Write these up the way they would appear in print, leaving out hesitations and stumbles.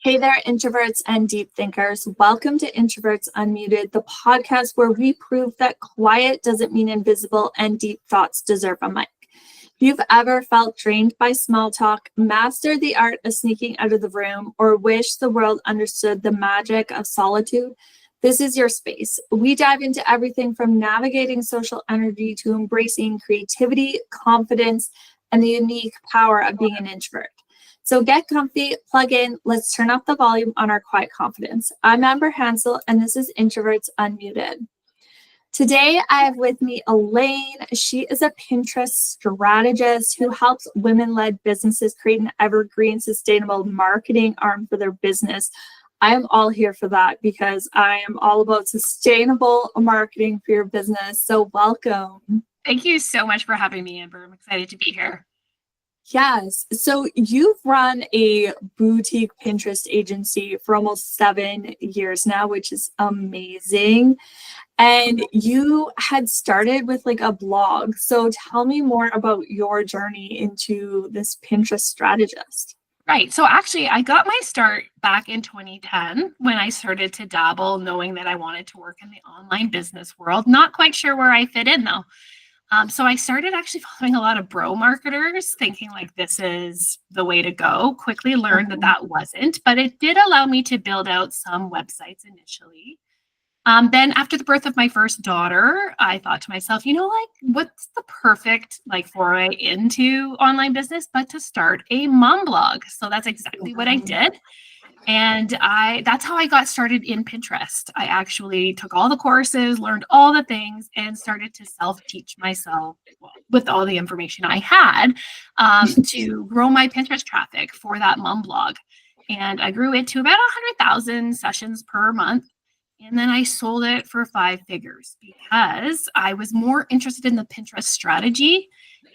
Hey there, introverts and deep thinkers. Welcome to Introverts Unmuted, the podcast where we prove that quiet doesn't mean invisible and deep thoughts deserve a mic. If you've ever felt drained by small talk, mastered the art of sneaking out of the room, or wished the world understood the magic of solitude, this is your space. We dive into everything from navigating social energy to embracing creativity, confidence, and the unique power of being an introvert. So get comfy, plug in, let's turn up the volume on our quiet confidence. I'm Amber Hansel, and this is Introverts Unmuted. Today, I have with me Elaine. She is a Pinterest strategist who helps women-led businesses create an evergreen, sustainable marketing arm for their business. I am all here for that because I am all about sustainable marketing for your business. So welcome. Thank you so much for having me, Amber. I'm excited to be here. Yes. So you've run a boutique Pinterest agency for almost 7 years now, which is amazing. And you had started with like a blog. So tell me more about your journey into this Pinterest strategist. Right. So actually, I got my start back in 2010 when I started to dabble, knowing that I wanted to work in the online business world. Not quite sure where I fit in, though. So I started actually following a lot of bro marketers, thinking like this is the way to go. Quickly learned that wasn't, but it did allow me to build out some websites initially. Then after the birth of my first daughter, I thought to myself, what's the perfect foray into online business, but to start a mom blog. So that's exactly what I did. And that's how I got started in Pinterest. I actually took all the courses, learned all the things, and started to self-teach myself with all the information I had to grow my Pinterest traffic for that mom blog. And I grew it to about 100,000 sessions per month. And then I sold it for 5 figures because I was more interested in the Pinterest strategy.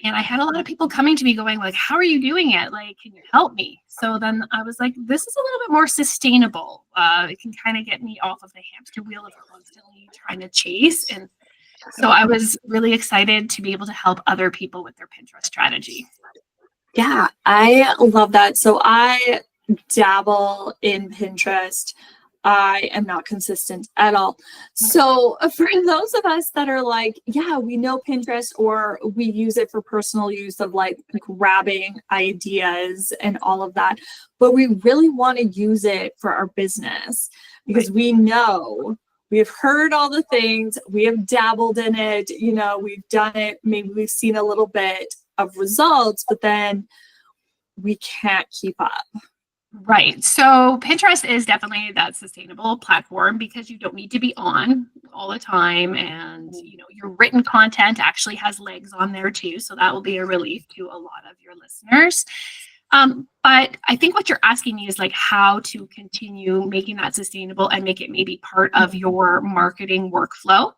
And I had a lot of people coming to me going like, how are you doing it? Like, can you help me? So then I was like, this is a little bit more sustainable. It can kind of get me off of the hamster wheel of constantly trying to chase. And so I was really excited to be able to help other people with their Pinterest strategy. Yeah, I love that. So I dabble in Pinterest. I am not consistent at all. So for those of us that are like, yeah, we know Pinterest or we use it for personal use of like grabbing ideas and all of that, but we really want to use it for our business because we know we have heard all the things, we have dabbled in it, we've done it, maybe we've seen a little bit of results, but then we can't keep up. Right. So Pinterest is definitely that sustainable platform because you don't need to be on all the time. And, your written content actually has legs on there too. So that will be a relief to a lot of your listeners. But I think what you're asking me is like how to continue making that sustainable and make it maybe part of your marketing workflow.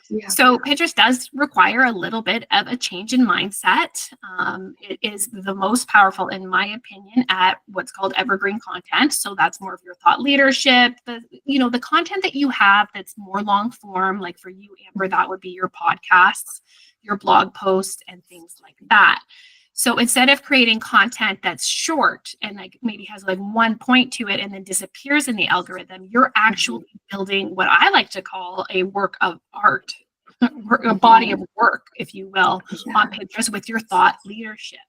Yeah. So Pinterest does require a little bit of a change in mindset. It is the most powerful, in my opinion, at what's called evergreen content. So that's more of your thought leadership, the content that you have that's more long form, like for you, Amber, that would be your podcasts, your blog posts, and things like that. So instead of creating content that's short and like maybe has like one point to it and then disappears in the algorithm, you're actually building what I like to call a work of art, a body of work, if you will, on Pinterest with your thought leadership.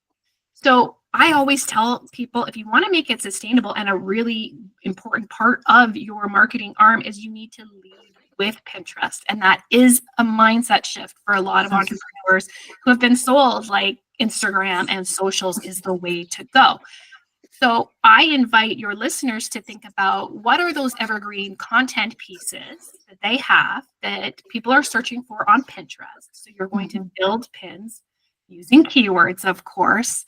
So I always tell people, if you want to make it sustainable, and a really important part of your marketing arm is you need to lead with Pinterest. And that is a mindset shift for a lot of entrepreneurs who have been sold like Instagram and socials is the way to go. So I invite your listeners to think about what are those evergreen content pieces that they have that people are searching for on Pinterest. So you're going to build pins using keywords, of course,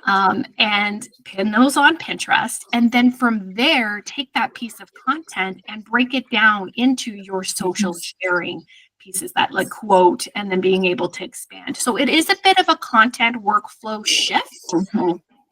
and pin those on Pinterest. And then from there, take that piece of content and break it down into your social sharing pieces, that like quote, and then being able to expand. So it is a bit of a content workflow shift.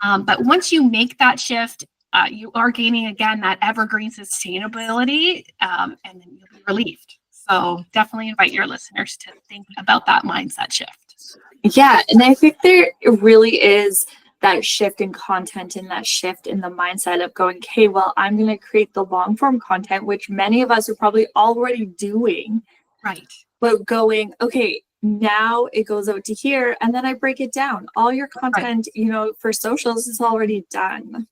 But once you make that shift, you are gaining, again, that evergreen sustainability, and then you'll be relieved. So definitely invite your listeners to think about that mindset shift. Yeah, and I think there really is that shift in content and that shift in the mindset of going, okay, well, I'm going to create the long form content, which many of us are probably already doing. Right. But going, okay, now it goes out to here, and then I break it down. All your content, for socials is already done.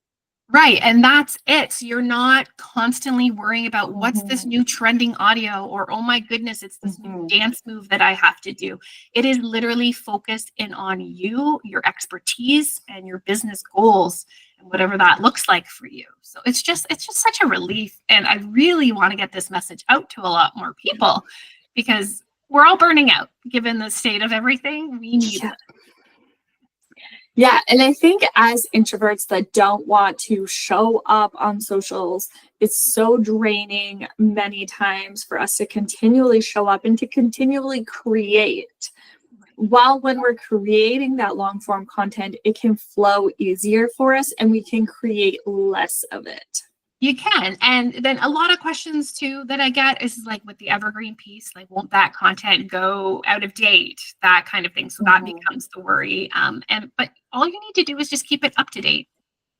Right. And that's it. So you're not constantly worrying about what's this Mhm. new trending audio, or, oh my goodness, it's this new Mhm. dance move that I have to do. It is literally focused in on you, your expertise, and your business goals, and whatever that looks like for you. So it's just such a relief. And I really want to get this message out to a lot more people, because we're all burning out given the state of everything. We need Yeah. Yeah, and I think as introverts that don't want to show up on socials, it's so draining many times for us to continually show up and to continually create. While when we're creating that long form content, it can flow easier for us and we can create less of it. You can. And then a lot of questions too that I get is like with the evergreen piece, like, won't that content go out of date? That kind of thing. So that Mhm. becomes the worry. But all you need to do is just keep it up to date,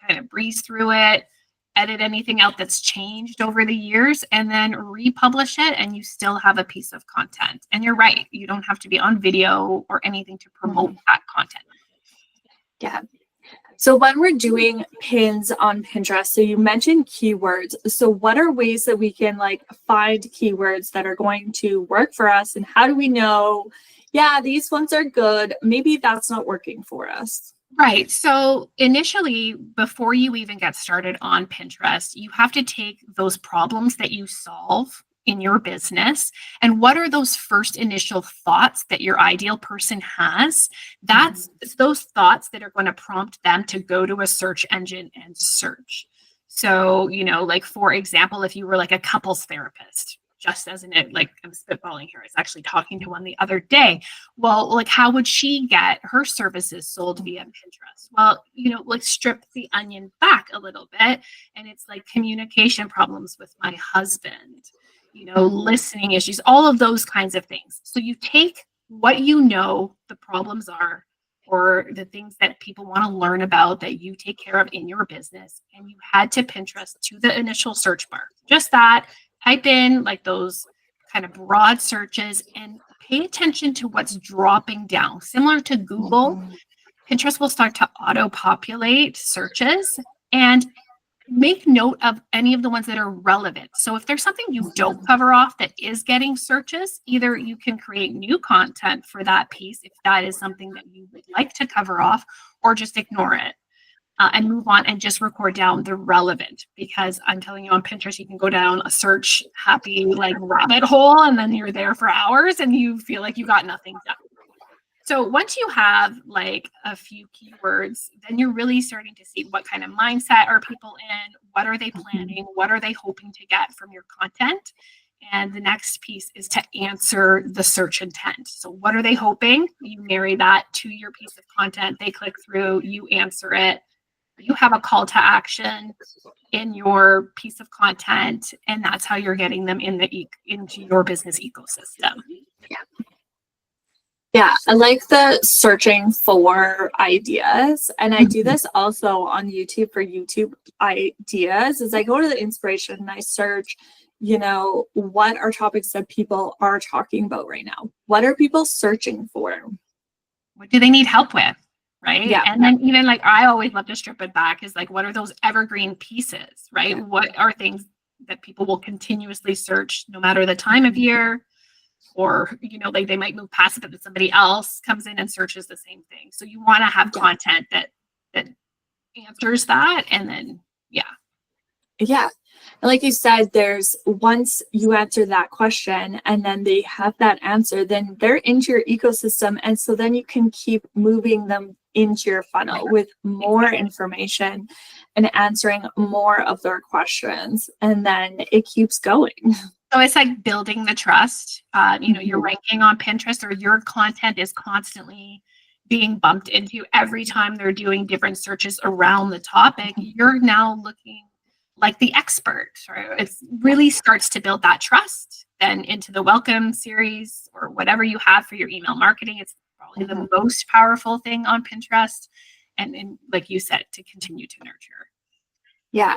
kind of breeze through it, edit anything out that's changed over the years, and then republish it, and you still have a piece of content. And you're right, you don't have to be on video or anything to promote that content. Yeah. So when we're doing pins on Pinterest, so you mentioned keywords. So what are ways that we can find keywords that are going to work for us? And how do we know, yeah, these ones are good. Maybe that's not working for us. Right. So initially, before you even get started on Pinterest, you have to take those problems that you solve in your business, and what are those first initial thoughts that your ideal person has. That's those thoughts that are going to prompt them to go to a search engine and search. So, like, for example, if you were like a couples therapist, just as in it, like, I'm spitballing here, I was actually talking to one the other day. Well, like, how would she get her services sold via Pinterest? Well, like, strip the onion back a little bit. And it's like communication problems with my husband, listening issues, all of those kinds of things. So you take what the problems are, or the things that people want to learn about that you take care of in your business, and you head to Pinterest, to the initial search bar. Just that, type in like those kind of broad searches and pay attention to what's dropping down. Similar to Google, Pinterest will start to auto-populate searches, and make note of any of the ones that are relevant. So if there's something you don't cover off that is getting searches, either you can create new content for that piece if that is something that you would like to cover off, or just ignore it. And move on and just record down the relevant, because I'm telling you, on Pinterest, you can go down a search happy rabbit hole, and then you're there for hours and you feel like you got nothing done. So once you have a few keywords, then you're really starting to see what kind of mindset are people in, what are they planning, what are they hoping to get from your content. And the next piece is to answer the search intent. So what are they hoping? You marry that to your piece of content. They click through, you answer it. You have a call to action in your piece of content, and that's how you're getting them into your business ecosystem. Yeah, I like the searching for ideas. And I do this also on YouTube for YouTube ideas. Is I go to the inspiration and I search, what are topics that people are talking about right now? What are people searching for? What do they need help with? Right. Yeah. And then even I always love to strip it back, is what are those evergreen pieces, right? Yeah. What are things that people will continuously search no matter the time of year? Or, they might move past it, but somebody else comes in and searches the same thing. So you want to have content that answers that. And then, yeah. Yeah. And like you said, there's once you answer that question and then they have that answer, then they're into your ecosystem. And so then you can keep moving them into your funnel with more information and answering more of their questions. And then it keeps going. So it's like building the trust. You're ranking on Pinterest, or your content is constantly being bumped into every time they're doing different searches around the topic. You're now looking like the expert. Right? It really starts to build that trust then into the welcome series, or whatever you have for your email marketing. It's probably the most powerful thing on Pinterest. and like you said, to continue to nurture. Yeah.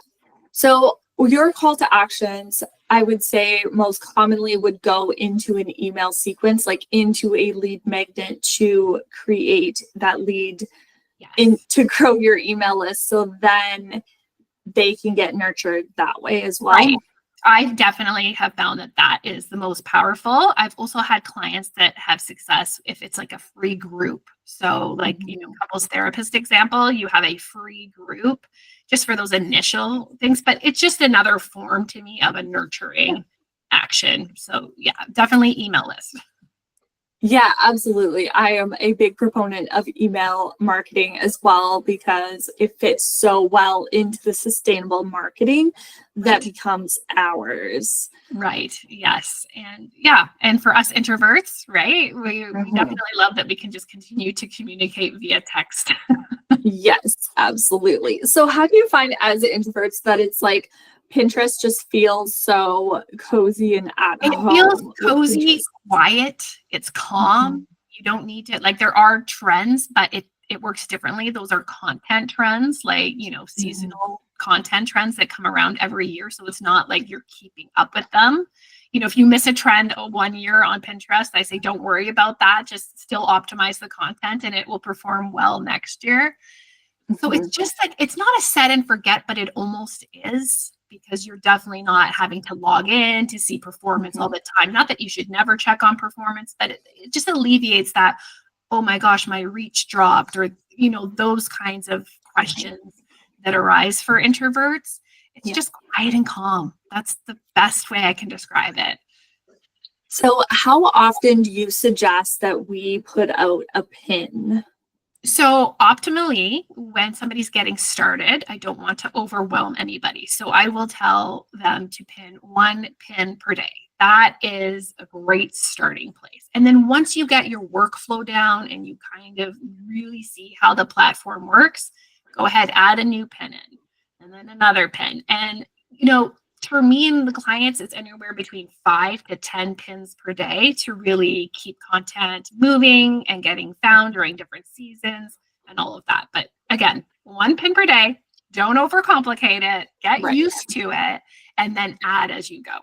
So your call to actions, I would say most commonly would go into an email sequence, like into a lead magnet to create that lead to grow your email list. So then they can get nurtured that way as well. Right. I definitely have found that that is the most powerful. I've also had clients that have success if it's like a free group. So like, couples therapist example, you have a free group just for those initial things, but it's just another form to me of a nurturing action. So yeah, definitely email list. Yeah, absolutely. I am a big proponent of email marketing as well because it fits so well into the sustainable marketing that becomes ours. Right. Yes. And yeah. And for us introverts, right, we definitely love that we can just continue to communicate via text. Yes, absolutely. So how do you find as introverts that it's like Pinterest just feels so cozy and at home? It feels cozy, quiet, it's calm. You don't need to, like, there are trends, but it works differently. Those are content trends, like, seasonal content trends that come around every year. So it's not like you're keeping up with them. If you miss a trend 1 year on Pinterest, I say, don't worry about that. Just still optimize the content and it will perform well next year. So it's just like, it's not a set and forget, but it almost is, because you're definitely not having to log in to see performance all the time. Not that you should never check on performance, but it just alleviates that, oh my gosh, my reach dropped, or, those kinds of questions that arise for introverts. It's just quiet and calm. That's the best way I can describe it. So how often do you suggest that we put out a pin? So optimally, when somebody's getting started, I don't want to overwhelm anybody. So I will tell them to pin 1 pin per day. That is a great starting place. And then once you get your workflow down and you kind of really see how the platform works, go ahead, add a new pin in, and then another pin. And, for me and the clients, it's anywhere between 5 to 10 pins per day to really keep content moving and getting found during different seasons and all of that. But again, 1 pin per day, don't overcomplicate it, get used to it, and then add as you go.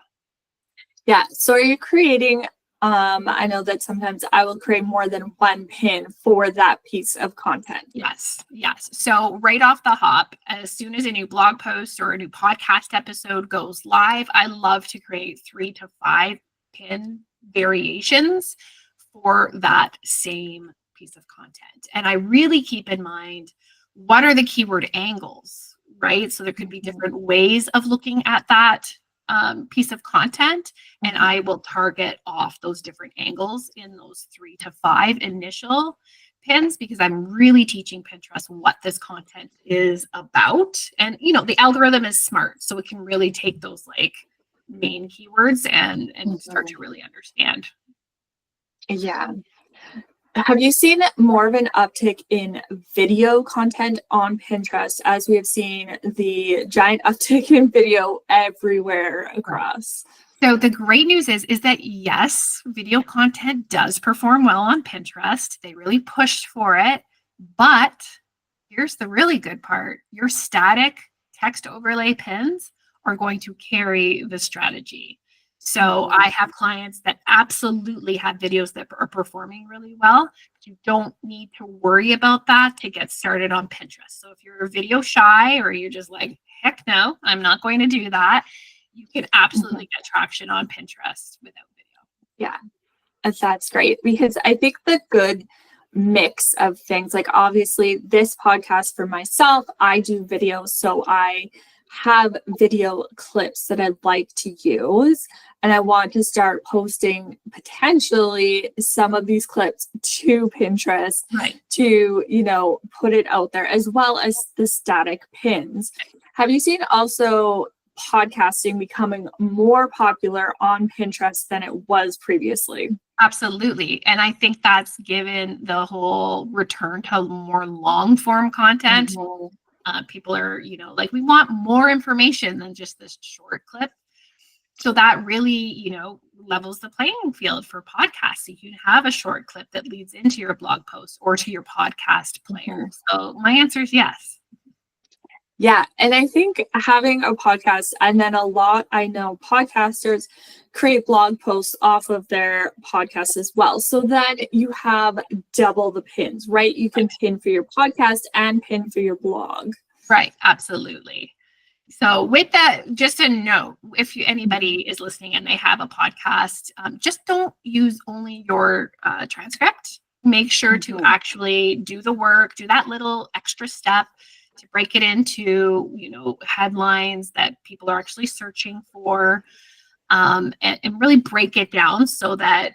Yeah. So are you creating, I know that sometimes I will create more than 1 pin for that piece of content. Yes. So right off the hop, as soon as a new blog post or a new podcast episode goes live, I love to create 3 to 5 pin variations for that same piece of content. And I really keep in mind, what are the keyword angles, right? So there could be different ways of looking at that piece of content, and I will target off those different angles in those 3 to 5 initial pins, because I'm really teaching Pinterest what this content is about. And the algorithm is smart, so it can really take those like main keywords and start to really understand. Yeah. Have you seen more of an uptick in video content on Pinterest, as we have seen the giant uptick in video everywhere across? So the great news is that yes, video content does perform well on Pinterest. They really pushed for it. But here's the really good part. Your static text overlay pins are going to carry the strategy. So I have clients that absolutely have videos that are performing really well. You don't need to worry about that to get started on Pinterest. So if you're video shy, or you're just like, heck no, I'm not going to do that, you can absolutely get traction on Pinterest without video. Yeah, that's great, because I think the good mix of things, like obviously this podcast for myself, I do video, so I have video clips that I'd like to use, and I want to start posting potentially some of these clips to Pinterest to, put it out there, as well as the static pins. Have you seen also podcasting becoming more popular on Pinterest than it was previously? Absolutely. And I think that's given the whole return to more long form content. People are, like, we want more information than just this short clip. So that really, levels the playing field for podcasts. So you can have a short clip that leads into your blog post or to your podcast player. So my answer is yes. Yeah. And I think having a podcast, and then I know podcasters create blog posts off of their podcast as well. So then you have double the pins, right? You can pin for your podcast and pin for your blog. Right. Absolutely. So with that, just a note, if anybody is listening and they have a podcast, just don't use only your transcript. Make sure to actually do the work, do that little extra step to break it into, headlines that people are actually searching for, and really break it down so that,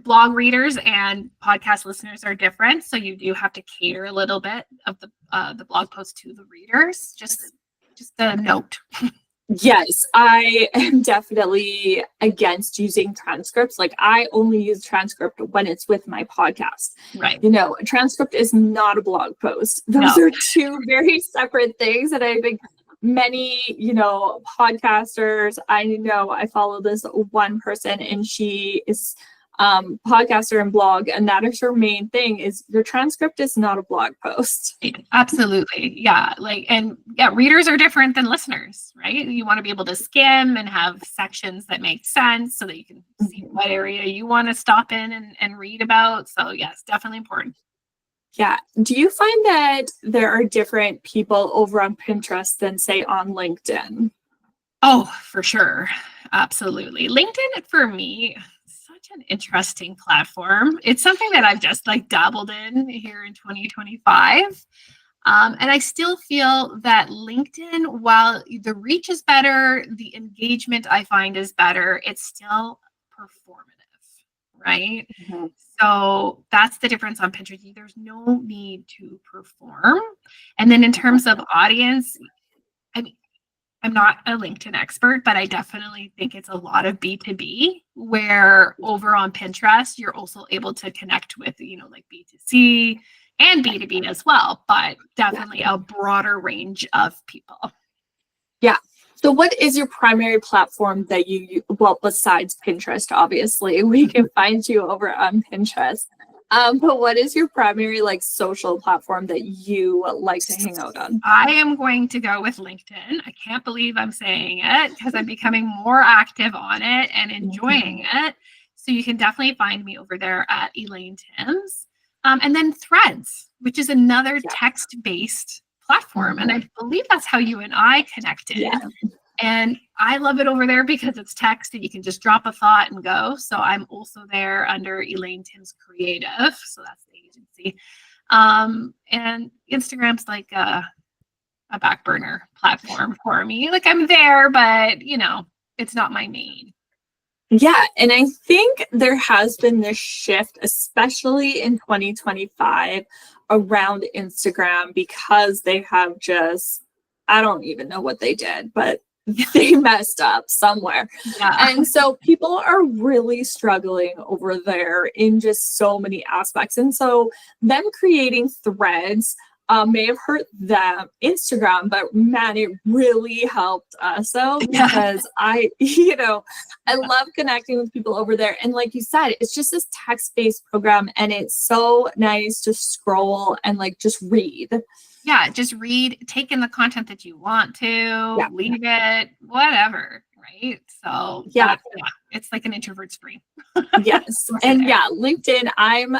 blog readers and podcast listeners are different. So you do have to cater a little bit of the blog post to the readers. Just a note. Yes, I am definitely against using transcripts. Like, I only use transcript when it's with my podcast. Right. A transcript is not a blog post. Those are two very separate things. And I think many, podcasters, I follow this one person, and she is podcaster and blog, and that is her main thing, is your transcript is not a blog post. Absolutely. Yeah. Readers are different than listeners, right? You want to be able to skim and have sections that make sense so that you can see what area you want to stop in and read about. So yes, definitely important. Yeah. Do you find that there are different people over on Pinterest than, say, on LinkedIn? Oh, for sure. Absolutely. LinkedIn, for me, an interesting platform. It's something that I've just dabbled in here in 2025. And I still feel that LinkedIn, while the reach is better, the engagement I find is better, it's still performative, right? Mm-hmm. So that's the difference on Pinterest. There's no need to perform. And then in terms of audience, I'm not a LinkedIn expert, but I definitely think it's a lot of B2B, where over on Pinterest, you're also able to connect with, B2C and B2B as well, but definitely a broader range of people. Yeah. So what is your primary platform that you, besides Pinterest, obviously, we can find you over on Pinterest. But what is your primary social platform that you like to hang out on? I am going to go with LinkedIn. I can't believe I'm saying it, because I'm becoming more active on it and enjoying it. So you can definitely find me over there at Elaine Timms. And then Threads, which is another text-based platform. And I believe that's how you and I connected. Yeah. And I love it over there because it's text and you can just drop a thought and go. So I'm also there under Elaine Timms Creative. So that's the agency. And Instagram's like a back burner platform for me. I'm there, but it's not my main. Yeah. And I think there has been this shift, especially in 2025, around Instagram, because they have I don't even know what they did, but they messed up somewhere. Yeah. And so people are really struggling over there in just so many aspects. And so them creating Threads may have hurt them Instagram, but man, it really helped us out, because I love connecting with people over there. And like you said, it's just this text-based program, and it's so nice to scroll and just read. Yeah, just read, take in the content that you want to, leave it, whatever, right? So it's like an introvert's brain. Yes. And LinkedIn, I'm,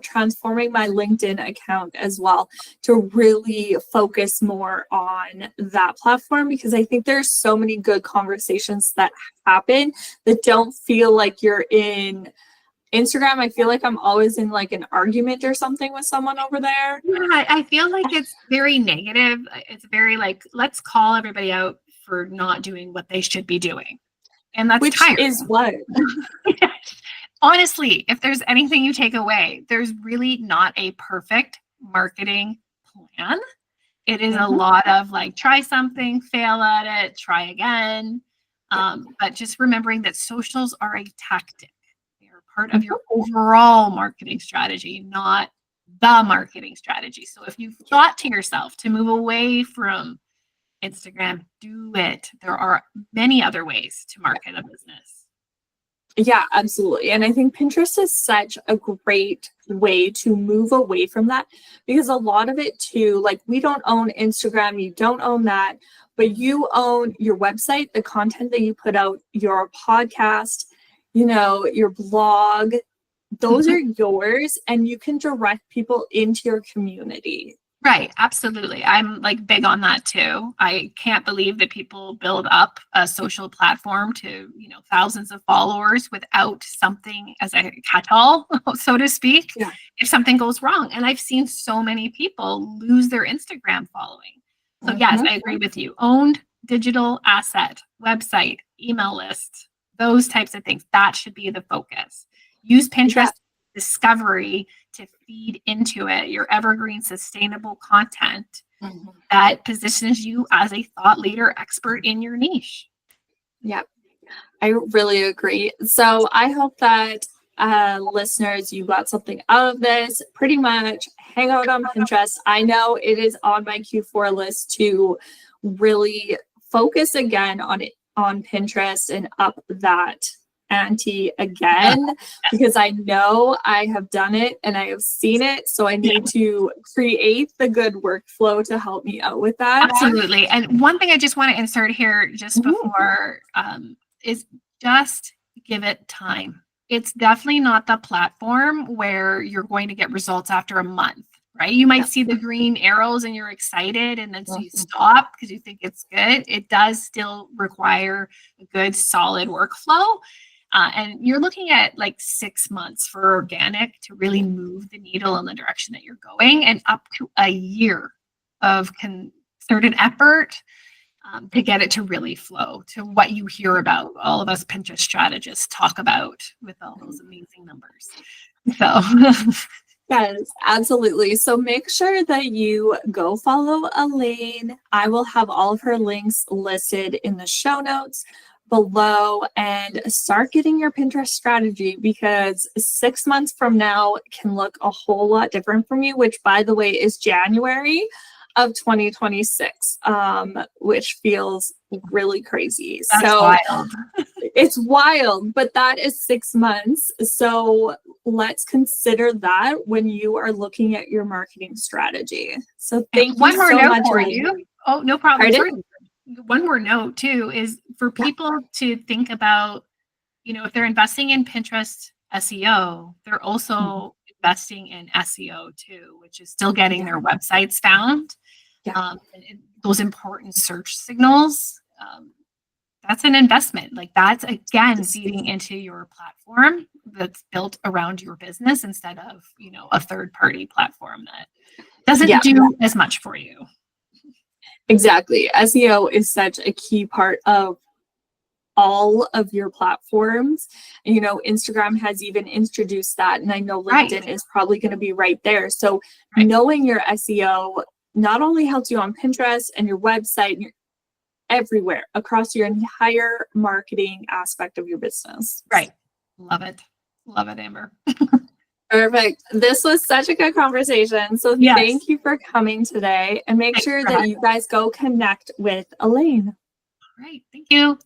transforming my LinkedIn account as well to really focus more on that platform, because I think there's so many good conversations that happen that don't feel like you're in Instagram. I feel like I'm always in an argument or something with someone over there. Yeah, I feel like it's very negative. It's very let's call everybody out for not doing what they should be doing. And that's Which tiring. Is what? Honestly, if there's anything you take away, there's really not a perfect marketing plan. It is a lot of try something, fail at it, try again. But just remembering that socials are a tactic. Part of your overall marketing strategy, not the marketing strategy. So if you've thought to yourself to move away from Instagram, do it. There are many other ways to market a business. Yeah, absolutely. And I think Pinterest is such a great way to move away from that because a lot of it too, like we don't own Instagram, you don't own that, but you own your website, the content that you put out, your podcast, your blog. Those are yours and you can direct people into your community. Right, absolutely. I'm like big on that too. I can't believe that people build up a social platform to, thousands of followers without something as a catch-all, so to speak, Yeah. if something goes wrong. And I've seen so many people lose their Instagram following. So yes, I agree with you. Owned digital asset, website, email list, those types of things. That should be the focus. Use Pinterest discovery to feed into it your evergreen sustainable content that positions you as a thought leader expert in your niche. Yep, I really agree. So I hope that listeners, you got something out of this. Pretty much hang out on Pinterest. I know it is on my Q4 list to really focus again on Pinterest and up that ante again, because I know I have done it and I have seen it. So I need to create the good workflow to help me out with that. Absolutely. And one thing I just want to insert here just before is just give it time. It's definitely not the platform where you're going to get results after a month, right? You might see the green arrows and you're excited and then so you stop because you think it's good. It does still require a good solid workflow. And you're looking at like 6 months for organic to really move the needle in the direction that you're going, and up to a year of concerted effort to get it to really flow to what you hear about all of us Pinterest strategists talk about with all those amazing numbers. So yes, absolutely. So make sure that you go follow Elaine. I will have all of her links listed in the show notes below, and start getting your Pinterest strategy, because 6 months from now can look a whole lot different from you, which by the way is January of 2026, which feels really crazy. That's wild. It's wild, but that is 6 months. So let's consider that when you are looking at your marketing strategy. So thank you so much for you. Oh, no problem. One more note too is for people to think about, if they're investing in Pinterest SEO, they're also investing in SEO too, which is still getting their websites found. And those important search signals, that's an investment. Like that's again feeding into your platform that's built around your business instead of, a third-party platform that doesn't do as much for you. Exactly. SEO is such a key part of all of your platforms. And, Instagram has even introduced that. And I know LinkedIn is probably going to be right there. So knowing your SEO not only helps you on Pinterest and your website, and everywhere across your entire marketing aspect of your business. Right. Love it. Love it, Amber. Perfect. This was such a good conversation. So thank you for coming today, and make sure that you guys go connect with Elaine. All right. Thank you.